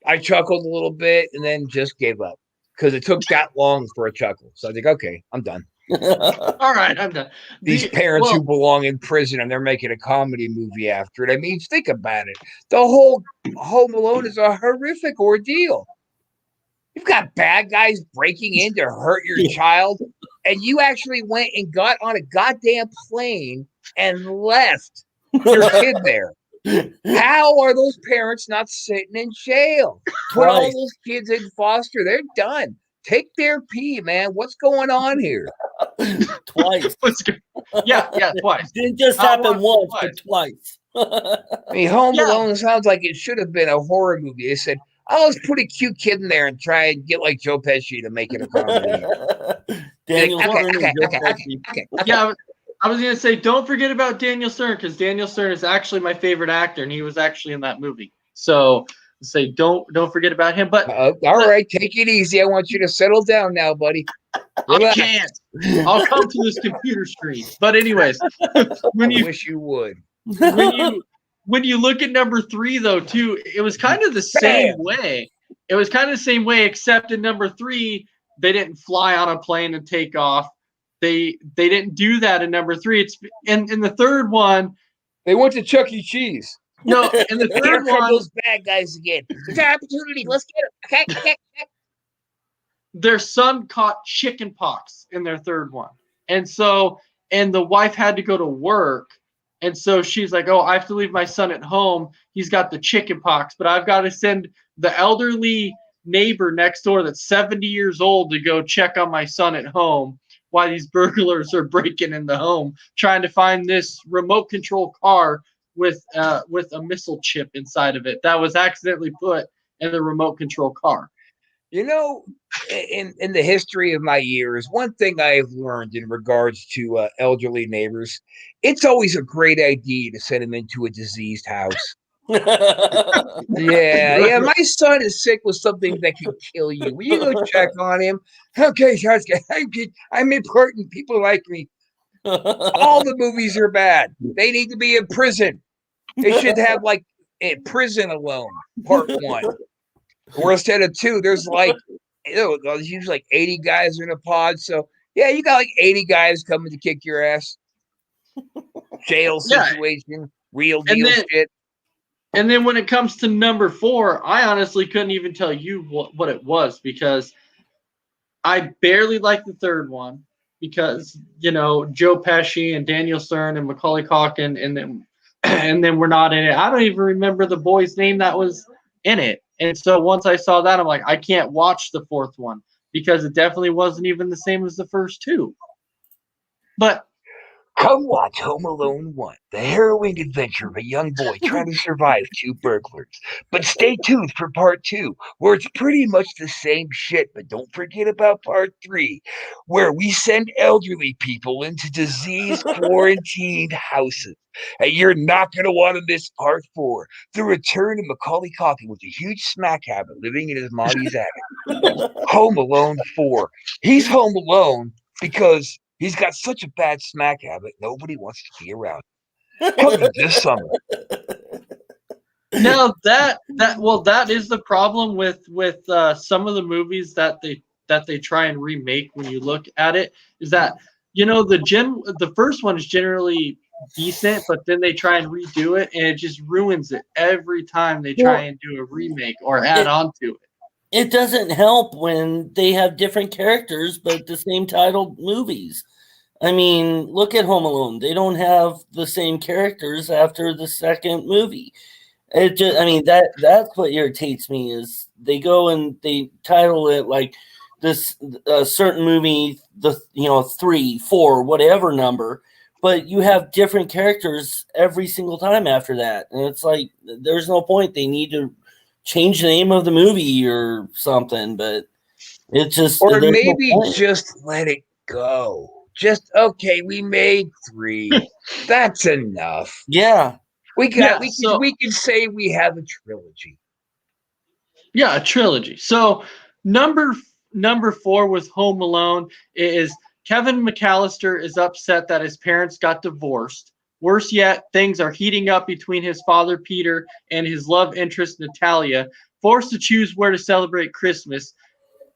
I chuckled a little bit and then just gave up because it took that long for a chuckle. So I think, okay, I'm done. All right, I'm done. These parents who belong in prison and they're making a comedy movie after it. I mean, think about it. The whole Home Alone is a horrific ordeal. You've got bad guys breaking in to hurt your child, and you actually went and got on a goddamn plane and left your kid there. How are those parents not sitting in jail? Put all those kids in foster. They're done. Take their pee, man. What's going on here? Twice. Yeah, twice. Didn't just happen once, but twice. I mean, Home Alone sounds like it should have been a horror movie. They said, let's put a cute kid in there and try and get like Joe Pesci to make it a comedy. Daniel Stern. Yeah, I was going to say, don't forget about Daniel Stern, because Daniel Stern is actually my favorite actor, and he was actually in that movie. So say don't forget about him. But all right, take it easy. I want you to settle down now, buddy. I can't. I'll come to this computer screen. But anyways, I wish you would. when you look at number 3, though, too, it was kind of the same way. It was kind of the same way, except in number 3, they didn't fly on a plane and take off. They didn't do that in number 3. It's in the third one. They went to Chuck E. Cheese. No, in the Here third come one, those bad guys again. There's an opportunity. Let's get them. Okay. their son caught chicken pox in their third one. And the wife had to go to work. And so she's like, oh, I have to leave my son at home. He's got the chicken pox, but I've got to send the elderly neighbor next door that's 70 years old to go check on my son at home while these burglars are breaking in the home, trying to find this remote control car with a missile chip inside of it that was accidentally put in the remote control car. You know, in the history of my years, one thing I have learned in regards to elderly neighbors, it's always a great idea to send them into a diseased house. Yeah. My son is sick with something that can kill you. Will you go check on him? Okay, I'm important. People like me. All the movies are bad. They need to be in prison. They should have like a Prison Alone Part 1. Or instead of 2, there's like, there's usually like 80 guys in a pod. So yeah, you got like 80 guys coming to kick your ass. Jail situation, real deal shit. And then when it comes to number 4, I honestly couldn't even tell you what it was, because I barely liked the third one because, Joe Pesci and Daniel Stern and Macaulay Culkin and then we're not in it. I don't even remember the boy's name that was in it. And so once I saw that, I'm like, I can't watch the fourth one because it definitely wasn't even the same as the first 2. But come watch Home Alone 1, the harrowing adventure of a young boy trying to survive 2 burglars. But stay tuned for Part 2, where it's pretty much the same shit. But don't forget about Part 3, where we send elderly people into disease quarantined houses. And you're not going to want to miss Part 4, the return of Macaulay Culkin with a huge smack habit living in his mommy's attic. Home Alone 4. He's home alone because he's got such a bad smack habit, nobody wants to be around him. Coming this summer. No, that is the problem with some of the movies that they try and remake. When you look at it, is that the first one is generally decent, but then they try and redo it, and it just ruins it every time they try and do a remake or add on to it. It doesn't help when they have different characters, but the same titled movies. I mean, look at Home Alone. They don't have the same characters after the second movie. It just, that's what irritates me is they go and they title it like this certain movie, 3, 4, whatever number, but you have different characters every single time after that. And it's like, there's no point. They need to change the name of the movie or something, but it just, or maybe just let it go. Just, okay, we made 3. That's enough. Yeah. We can say we have a trilogy. Yeah, a trilogy. So number 4 with Home Alone is Kevin McAllister is upset that his parents got divorced. Worse yet, things are heating up between his father, Peter, and his love interest, Natalia. Forced to choose where to celebrate Christmas,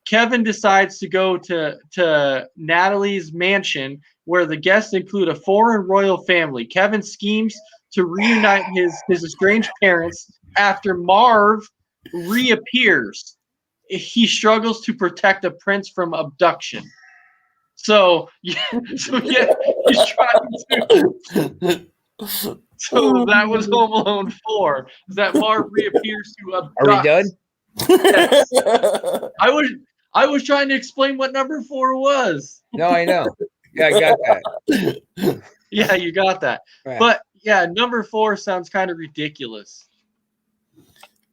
Kevin decides to go to Natalie's mansion, where the guests include a foreign royal family. Kevin schemes to reunite his estranged parents after Marv reappears. He struggles to protect a prince from abduction. So he's trying to. So that was Home Alone 4. That Marv reappears to abduct. Are we done? Yes. I was trying to explain what number 4 was. No, I know. Yeah, I got that. Yeah, you got that. Right. But yeah, number 4 sounds kind of ridiculous.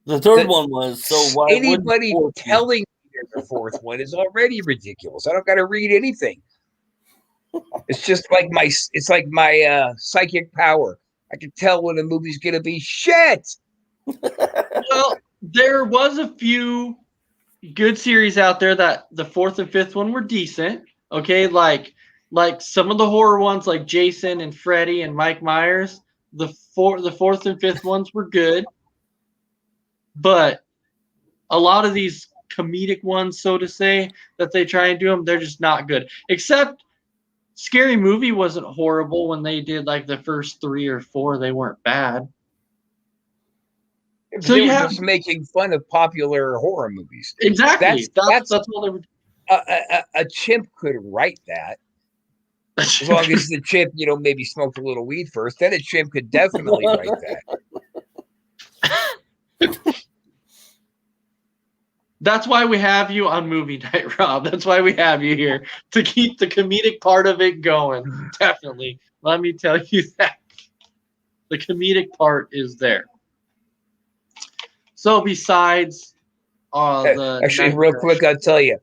The third one was, so why anybody telling me the fourth one is already ridiculous. I don't got to read anything. It's just like my psychic power. I can tell when a movie's gonna be shit. Well, there was a few good series out there that the 4th and 5th one were decent. Okay, like some of the horror ones, like Jason and Freddy and Mike Myers, the fourth and fifth ones were good, but a lot of these comedic ones, so to say, that they try and do them, they're just not good. Except Scary Movie wasn't horrible when they did like the first 3 or 4. They weren't bad. So you you have- just making fun of popular horror movies. Exactly. That's That's all they were. A chimp could write that. As long as the chimp, maybe smoked a little weed first, then a chimp could definitely write that. That's why we have you on movie night, Rob. That's why we have you here, to keep the comedic part of it going. Definitely. Let me tell you that. The comedic part is there. So besides the Actually, real quick, I'll tell you,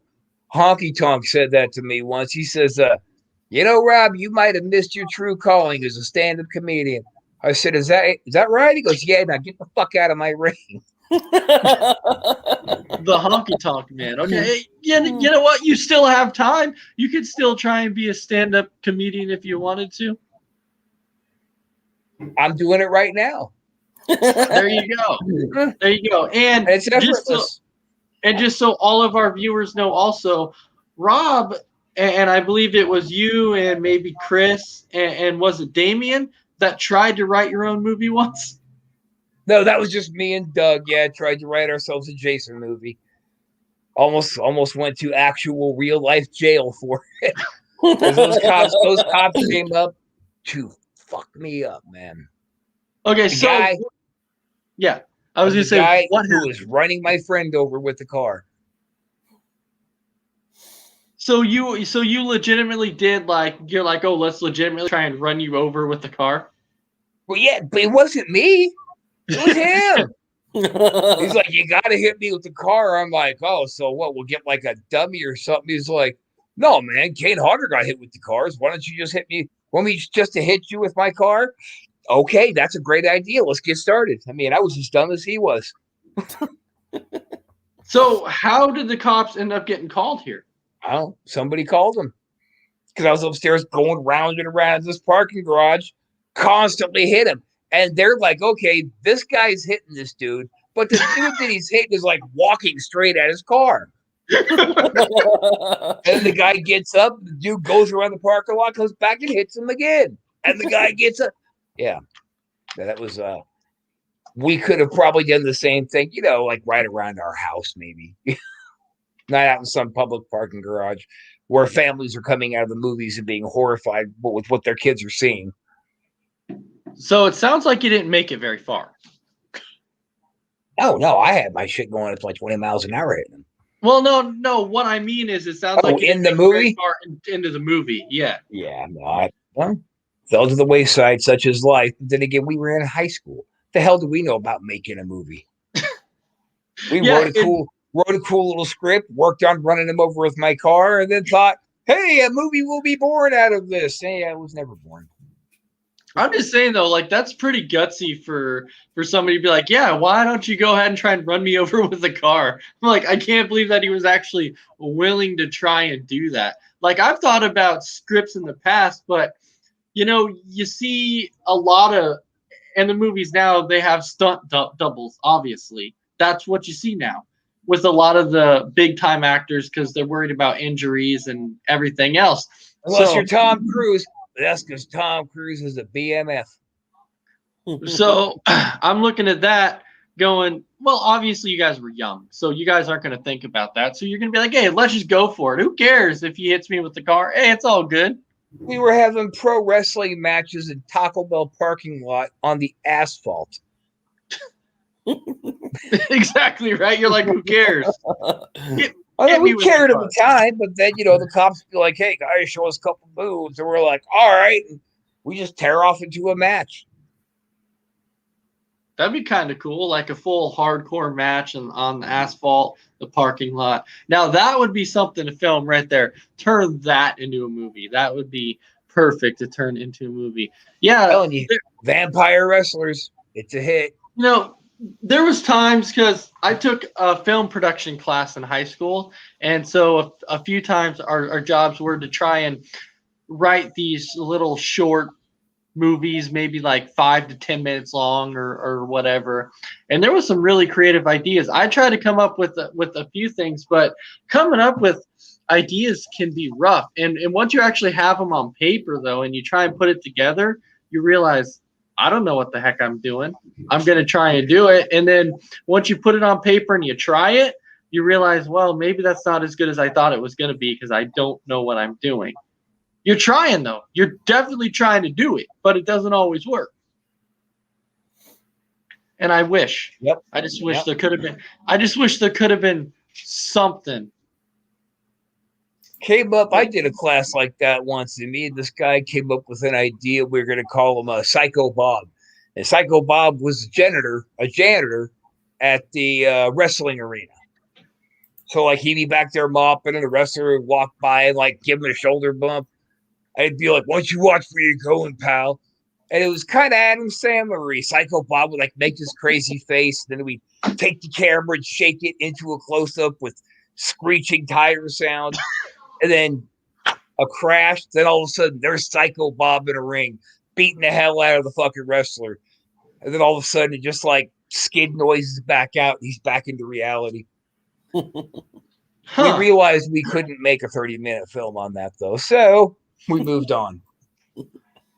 Honky Tonk said that to me once. He says, Rob, you might have missed your true calling as a stand-up comedian. I said, is that right? He goes, yeah, now get the fuck out of my ring. The Honky Tonk Man. Okay, you know what? You still have time. You could still try and be a stand-up comedian if you wanted to. I'm doing it right now. There you go. There you go. And it's effortless. Just so all of our viewers know also, Rob, and I believe it was you and maybe Chris, and was it Damien that tried to write your own movie once? No, that was just me and Doug. Yeah, tried to write ourselves a Jason movie. Almost went to actual real life jail for it. Those cops came up to fuck me up, man. Okay, the guy, yeah, I was gonna say guy what who was running my friend over with the car. So you legitimately did you're like, oh, let's legitimately try and run you over with the car? Well, yeah, but it wasn't me. It was him. He's like, you got to hit me with the car. I'm like, oh, so what? We'll get like a dummy or something. He's like, no, man, Kane Hodder got hit with the cars. Why don't you just hit me? Want me just to hit you with my car? Okay, that's a great idea. Let's get started. I mean, I was as dumb as he was. So how did the cops end up getting called here? Oh, somebody called him because I was upstairs going round and around this parking garage, constantly hit him. And they're like, okay, this guy's hitting this dude, but the dude that he's hitting is like walking straight at his car. And the guy gets up, the dude goes around the parking lot, comes back and hits him again. And the guy gets up. Yeah. That was we could have probably done the same thing, like right around our house, maybe. Not out in some public parking garage where families are coming out of the movies and being horrified with what their kids are seeing. So it sounds like you didn't make it very far. Oh, no, I had my shit going at like 20 miles an hour hitting them. Well, no. What I mean is it sounds like you in didn't the make it very movie? far into the movie. Yeah. Yeah, no, fell to the wayside, such as life. Then again, we were in high school. The hell do we know about making a movie? We wrote a cool little script, worked on running them over with my car, and then thought, hey, a movie will be born out of this. Hey, I was never born. I'm just saying though, that's pretty gutsy for somebody to be like, yeah, why don't you go ahead and try and run me over with the car? I'm like, I can't believe that he was actually willing to try and do that. Like, I've thought about scripts in the past, but you see a lot of, in the movies now, they have stunt doubles, obviously. That's what you see now with a lot of the big time actors because they're worried about injuries and everything else. Unless you're Tom Cruise. That's because Tom Cruise is a BMF. So I'm looking at that going, well, obviously you guys were young, so you guys aren't going to think about that. So you're going to be like, hey, let's just go for it. Who cares if he hits me with the car? Hey, it's all good. We were having pro wrestling matches in Taco Bell parking lot on the asphalt. Exactly, right? You're like, who cares? We cared at the time, but then, the cops be like, hey, guys, show us a couple moves. And we're like, all right. And we just tear off into a match. That'd be kind of cool, like a full hardcore match on the asphalt, the parking lot. Now, that would be something to film right there. Turn that into a movie. That would be perfect to turn into a movie. Yeah. I'm telling you, vampire wrestlers, it's a hit. There was times because I took a film production class in high school, and so a few times our jobs were to try and write these little short movies, maybe like 5 to 10 minutes long or whatever. And there was some really creative ideas. I tried to come up with a few things, but coming up with ideas can be rough. And once you actually have them on paper though, and you try and put it together, you realize I don't know what the heck I'm doing. I'm going to try and do it. And then once you put it on paper and you try it, you realize, well, maybe that's not as good as I thought it was going to be because I don't know what I'm doing. You're trying though. You're definitely trying to do it, but it doesn't always work. And I wish. Yep. I just wish there could have been. I just wish there could have been something. Came up. I did a class like that once, and me and this guy came up with an idea. We were going to call him Psycho Bob, and Psycho Bob was a janitor at the wrestling arena. So like he'd be back there mopping, and the wrestler would walk by and like give him a shoulder bump. I'd be like, "Why don't you watch where you're going, pal?" And it was kind of Adam Sandler. Psycho Bob would like make this crazy face, then we take the camera and shake it into a close up with screeching tire sound, and then a crash. Then all of a sudden, there's Psycho Bob in a ring beating the hell out of the fucking wrestler, and then all of a sudden, it just like skid noises back out. And he's back into reality. We realized we couldn't make a 30-minute film on that though, so we moved on.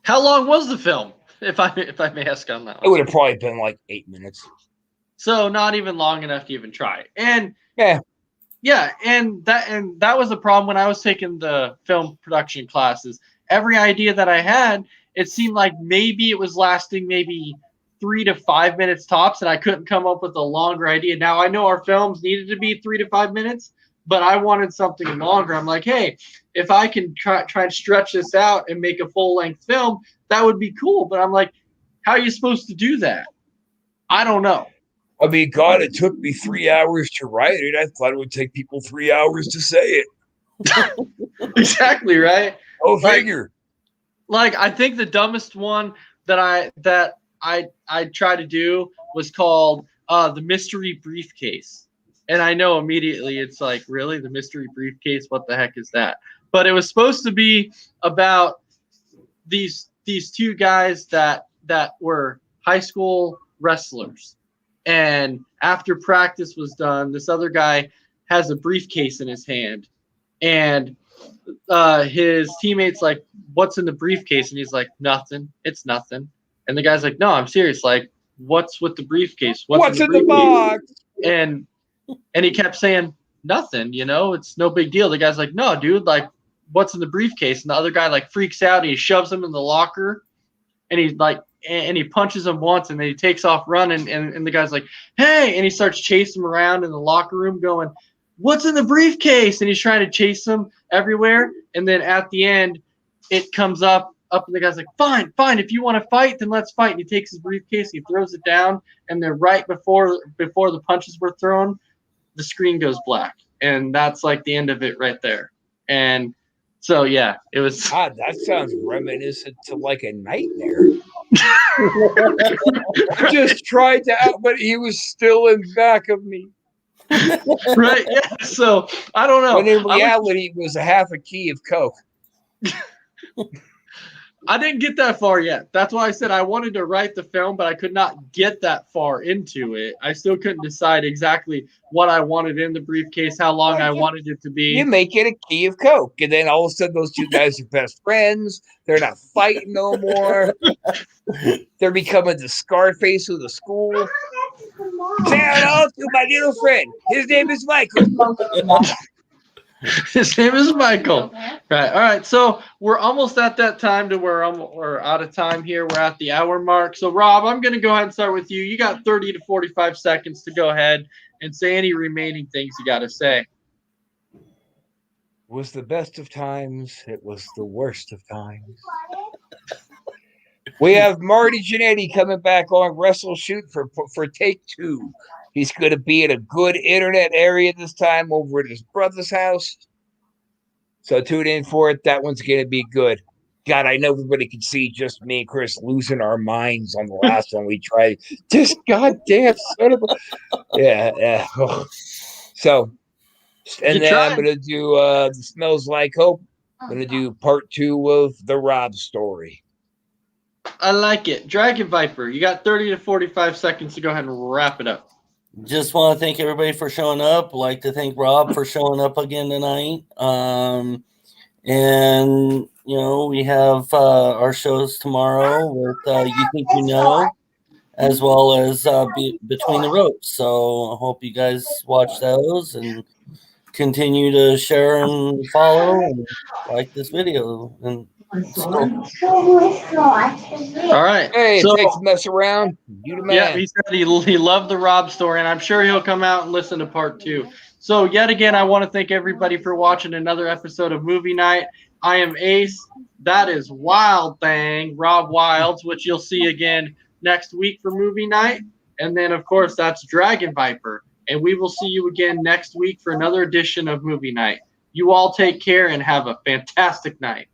How long was the film, if I may ask on that one? It would have probably been like 8 minutes. So not even long enough to even try. And yeah, and that was the problem when I was taking the film production classes. Every idea that I had, it seemed like maybe it was lasting maybe 3 to 5 minutes tops, and I couldn't come up with a longer idea. Now I know our films needed to be 3 to 5 minutes, but I wanted something longer. I'm like, hey, if I can try and stretch this out and make a full-length film, that would be cool. But I'm like, how are you supposed to do that? I don't know. I mean, God, it took me 3 hours to write it. I thought it would take people 3 hours to say it. Exactly, right? Oh, figure. Like I think the dumbest one that I tried to do was called The Mystery Briefcase. And I know immediately it's like, really? The Mystery Briefcase? What the heck is that? But it was supposed to be about these two guys that were high school wrestlers. And after practice was done, this other guy has a briefcase in his hand. And his teammate's like, "What's in the briefcase?" And he's like, "Nothing. It's nothing." And the guy's like, "No, I'm serious. Like, what's with the briefcase? What's in the box?" And he kept saying, "Nothing, it's no big deal." The guy's like, "No, dude, like, what's in the briefcase?" And the other guy like freaks out. And he shoves him in the locker, and he's like, and he punches him once, and then he takes off running. And the guy's like, "Hey!" And he starts chasing him around in the locker room, going, "What's in the briefcase?" And he's trying to chase him everywhere. And then at the end, it comes up, and the guy's like, fine, if you want to fight, then let's fight. And he takes his briefcase, he throws it down, and then right before the punches were thrown, the screen goes black. And that's like the end of it right there. And so, yeah, it was. God, that sounds reminiscent to like a nightmare. I just tried to out, but he was still in back of me. Right, yeah. So I don't know. When in reality, it was a half a key of Coke. I didn't get that far yet. That's why I said I wanted to write the film, but I could not get that far into it. I still couldn't decide exactly what I wanted in the briefcase, how long I wanted it to be. You make it a key of Coke, and then all of a sudden those two guys are best friends. They're not fighting no more. They're becoming the Scarface of the school. Say hello to my little friend. His name is Michael. His name is Michael. Right. All right. So we're almost at that time to where we're out of time here. We're at the hour mark. So Rob, I'm going to go ahead and start with you. You got 30 to 45 seconds to go ahead and say any remaining things you got to say. It was the best of times. It was the worst of times. We have Marty Jannetty coming back on Wrestle Shoot for take 2. He's going to be in a good internet area this time over at his brother's house. So tune in for it. That one's going to be good. God, I know everybody can see just me and Chris losing our minds on the last one we tried. Just goddamn son of a... Yeah. Oh. So, and then I'm going to do Smells Like Hope. I'm going to do part 2 of the Rob story. I like it. Dragon Viper, you got 30 to 45 seconds to go ahead and wrap it up. Just want to thank everybody for showing up. Like to thank Rob for showing up again tonight. And we have our shows tomorrow with You Think You Know, as well as Between the Ropes. So I hope you guys watch those and continue to share and follow and like this video. And All right. Hey, So, it takes a mess around. You the man. yeah, he said he loved the Rob story, and I'm sure he'll come out and listen to part 2. So yet again, I want to thank everybody for watching another episode of Movie Night. I am Ace. That is Wild Thing, Rob Wilds, which you'll see again next week for Movie Night. And then, of course, that's Dragon Viper. And we will see you again next week for another edition of Movie Night. You all take care and have a fantastic night.